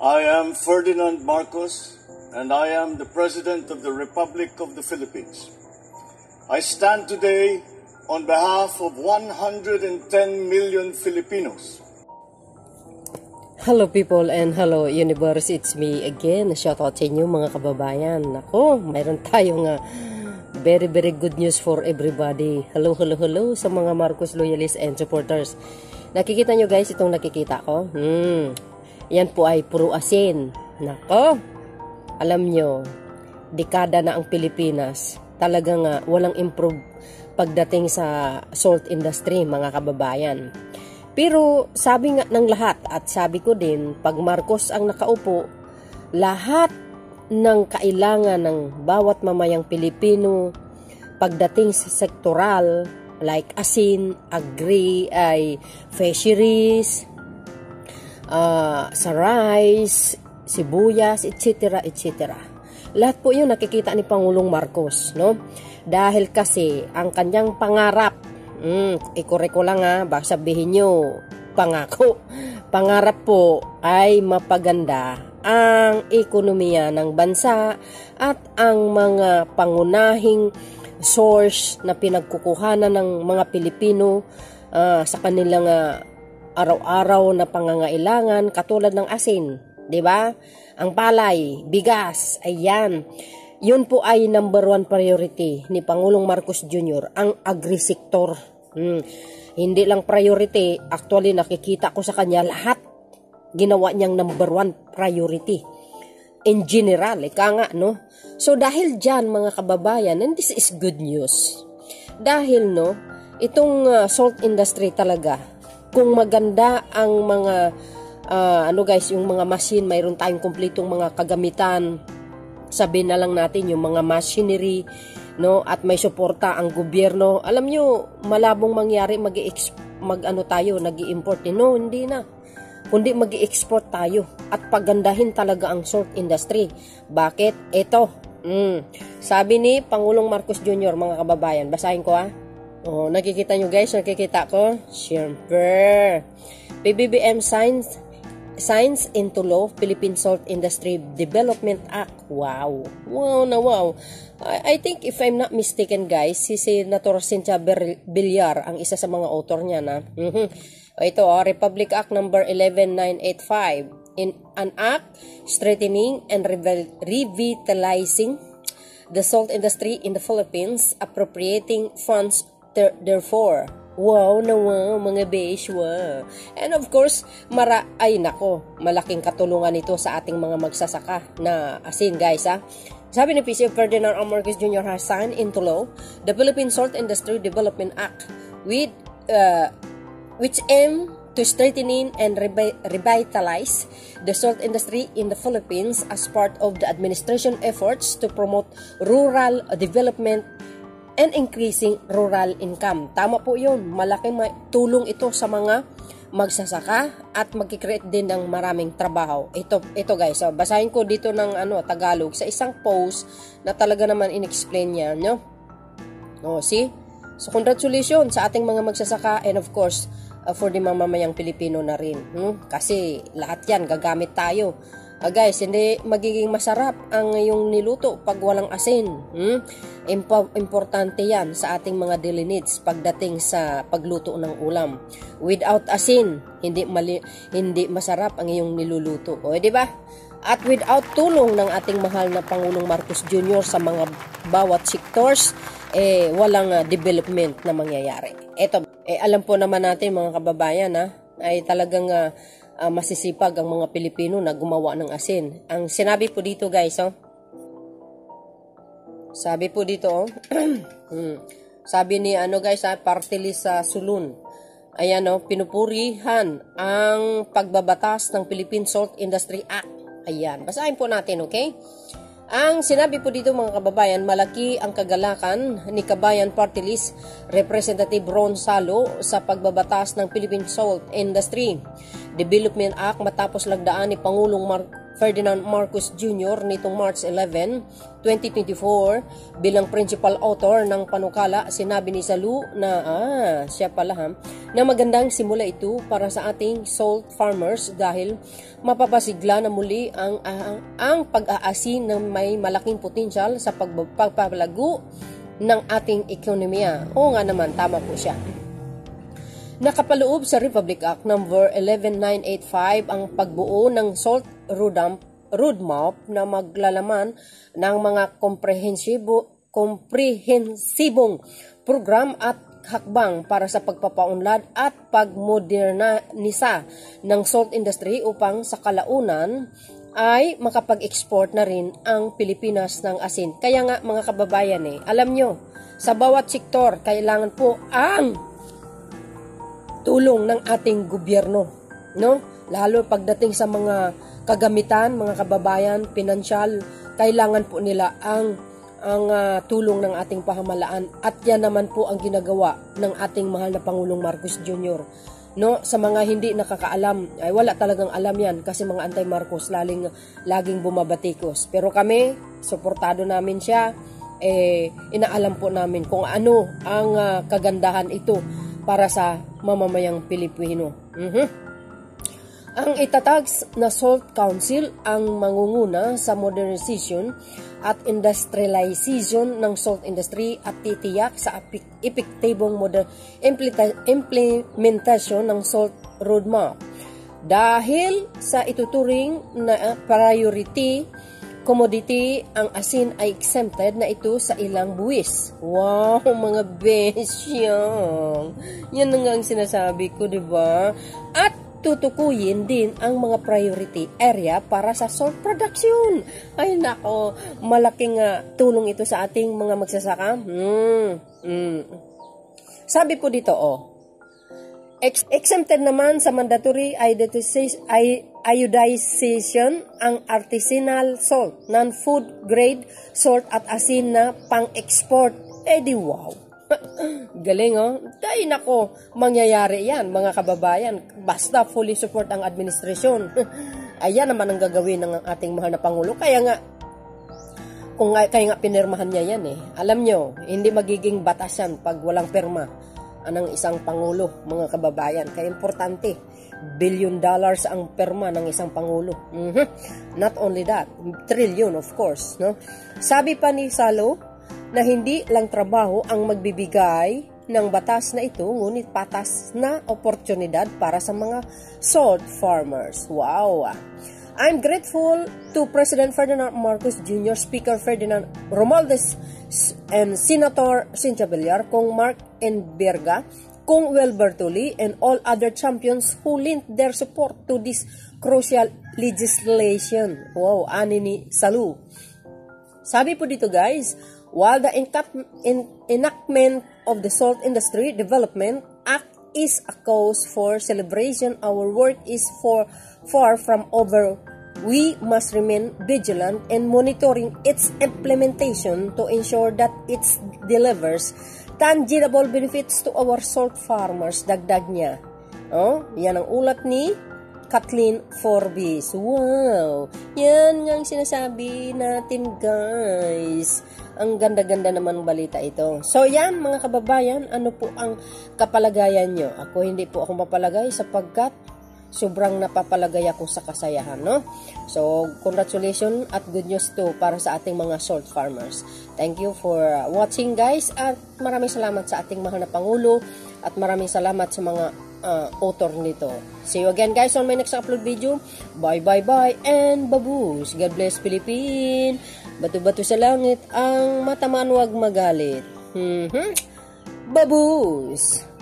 I am Ferdinand Marcos, and I am the President of the Republic of the Philippines. I stand today on behalf of 110 million Filipinos. Hello people and hello universe, it's me again. Shoutout sa inyo mga kababayan. Ako, mayroon tayong very good news for everybody. Hello sa mga Marcos loyalists and supporters. Nakikita nyo guys, itong nakikita ko. Yan po ay puro asin. Nako, alam nyo, dekada na ang Pilipinas. Talagang walang improve pagdating sa salt industry mga kababayan. Pero sabi nga ng lahat at sabi ko din, pag Marcos ang nakaupo, lahat ng kailangan ng bawat mamayang Pilipino pagdating sa sektoral like asin, agri, ay fisheries, sa rice, sibuyas, etc. Lahat po yun nakikita ni Pangulong Marcos, no? Dahil kasi ang kanyang pangarap, ikorek ko lang baka sabihin nyo, pangako. Pangarap po ay mapaganda ang ekonomiya ng bansa at ang mga pangunahing source na pinagkukuhanan ng mga Pilipino sa kanilang araw-araw na pangangailangan katulad ng asin, 'di ba? Ang palay, bigas, ayan. Yun po ay number 1 priority ni Pangulong Marcos Jr., ang agri-sector. Hindi lang priority, actually nakikita ko sa kanya lahat ginawa niyang number 1 priority. In general, ika nga, no? So dahil dyan mga kababayan, and this is good news. Dahil no, itong salt industry talaga, kung maganda ang mga yung mga machine, mayroon tayong kumpletong mga kagamitan, sabihin na lang natin yung mga machinery, no, at may suporta ang gobyerno. Alam nyo, malabong mangyari nag-i-import. No, hindi na. Kundi mag-i-export tayo at pagandahin talaga ang salt industry. Bakit? Ito. Sabi ni Pangulong Marcos Jr., mga kababayan, basahin ko Oh, nakikita nyo guys, nakikita ko. Siyempre. PBBM signs into law Philippine Salt Industry Development Act. Wow. Wow na wow. I think if I'm not mistaken guys, si Senator Cynthia Villar ang isa sa mga author niya na. Ito, Republic Act number 11985. In an act strengthening and revitalizing the salt industry in the Philippines, appropriating funds therefore. Wow na wow, mga besh, wow. And of course, malaking katulungan ito sa ating mga magsasaka na asin, guys, Sabi ni PC Ferdinand Marcos Jr. has signed into law the Philippine Salt Industry Development Act which aim to strengthening and revitalize the salt industry in the Philippines as part of the administration efforts to promote rural development and increasing rural income. Tama po yun. Malaking tulong ito sa mga magsasaka at magkikreate din ng maraming trabaho. Ito guys, basahin ko dito ng Tagalog sa isang post na talaga naman in-explain niya, no? See? So congratulations sa ating mga magsasaka and of course for the mamamayang Pilipino na rin. Kasi lahat yan gagamit tayo. Guys, hindi magiging masarap ang iyong niluto pag walang asin. Importante yan sa ating mga daily needs pagdating sa pagluto ng ulam. Without asin, hindi masarap ang iyong niluluto. O, di ba? At without tulong ng ating mahal na Pangulong Marcos Jr. sa mga bawat sectors, walang development na mangyayari. Ito, alam po naman natin mga kababayan, ay talagang masisipag ang mga Pilipino na gumawa ng asin. Ang sinabi po dito guys, sabi po dito, sabi ni party list sa Sulun, ayan pinupurihan ang pagbabatas ng Philippine Salt Industry Act. Ayan, basahin po natin, okay? Ang sinabi po dito mga kababayan, malaki ang kagalakan ni Kabayan Party List Representative Ron Salo sa pagbabatas ng Philippine Salt Industry Development Act matapos lagdaan ni Pangulong Ferdinand Marcos Jr. nitong March 11, 2024 bilang principal author ng panukala. Sinabi ni Salu na siya pala na magandang simula ito para sa ating salt farmers dahil mapapasigla na muli ang pag-aasin na may malaking potensyal sa pagpapalago ng ating ekonomiya. Oo nga naman, tama po siya. Nakapaloob sa Republic Act No. 11985 ang pagbuo ng Salt Roadmap na maglalaman ng mga komprehensibong program at hakbang para sa pagpapaunlad at pagmodernisa ng salt industry upang sa kalaunan ay makapag-export na rin ang Pilipinas ng asin. Kaya nga mga kababayan alam nyo, sa bawat sektor kailangan po ang tulong ng ating gobyerno, no? Lalo pagdating sa mga kagamitan, mga kababayan, pinansyal, kailangan po nila ang tulong ng ating pamahalaan at yan naman po ang ginagawa ng ating mahal na Pangulong Marcos Jr. No, sa mga hindi nakakaalam, ay wala talagang alam yan kasi mga anti-Marcos laging bumabatikos. Pero kami, suportado namin siya, inaalam po namin kung ano ang kagandahan ito para sa mamamayang Pilipino. Ang itatag na Salt Council ang mangunguna sa modernization at industrialization ng salt industry at titiyak sa epektibong implementasyon ng Salt Roadmap. Dahil sa ituturing na priority commodity, ang asin ay exempted na ito sa ilang buwis. Wow, mga besyang! Yan na nga ang sinasabi ko, diba? At tutukuyin din ang mga priority area para sa salt production. Ay nako, malaking tulong ito sa ating mga magsasaka. Sabi po dito, exempted naman sa mandatory iodization ang artisanal salt, non-food grade salt at asin na pang-export. Di wow! Galing Dahil nako, mangyayari yan mga kababayan. Basta fully support ang administrasyon. Ayan naman ang gagawin ng ating mahal na Pangulo. Kaya nga pinirmahan niya yan Alam nyo, hindi magiging batas yan pag walang pirma ng isang Pangulo, mga kababayan. Kaya importante, $1 billion ang perma ng isang Pangulo. Not only that, trillion of course. No? Sabi pa ni Salo na hindi lang trabaho ang magbibigay ng batas na ito, ngunit patas na oportunidad para sa mga salt farmers. Wow! I'm grateful to President Ferdinand Marcos Jr., Speaker Ferdinand Romualdez, and Senator Cynthia Villar, Kong Mark Enverga, Kong Wilberto Lee, and all other champions who lent their support to this crucial legislation. Wow, ani ni Salu. Sabi po dito guys, while the enactment of the Salt Industry Development Act is a cause for celebration, our work is far from over. We must remain vigilant and monitoring its implementation to ensure that it delivers tangible benefits to our salt farmers. Dagdag niya. Yan ang ulat ni Kathleen Forbes. Wow! Yan ang sinasabi natin guys. Ang ganda-ganda naman balita ito. So yan mga kababayan, ano po ang kapalagayan nyo? Ako hindi po ako mapalagay sapagkat sobrang napapalagay ako sa kasayahan, no? So congratulations at good news to para sa ating mga salt farmers. Thank you for watching guys at maraming salamat sa ating mahal na Pangulo at maraming salamat sa mga author nito. See you again guys on my next upload video. Bye bye bye and babush. God bless Philippines. Bato-bato sa langit ang matamaan wag magalit. Babush.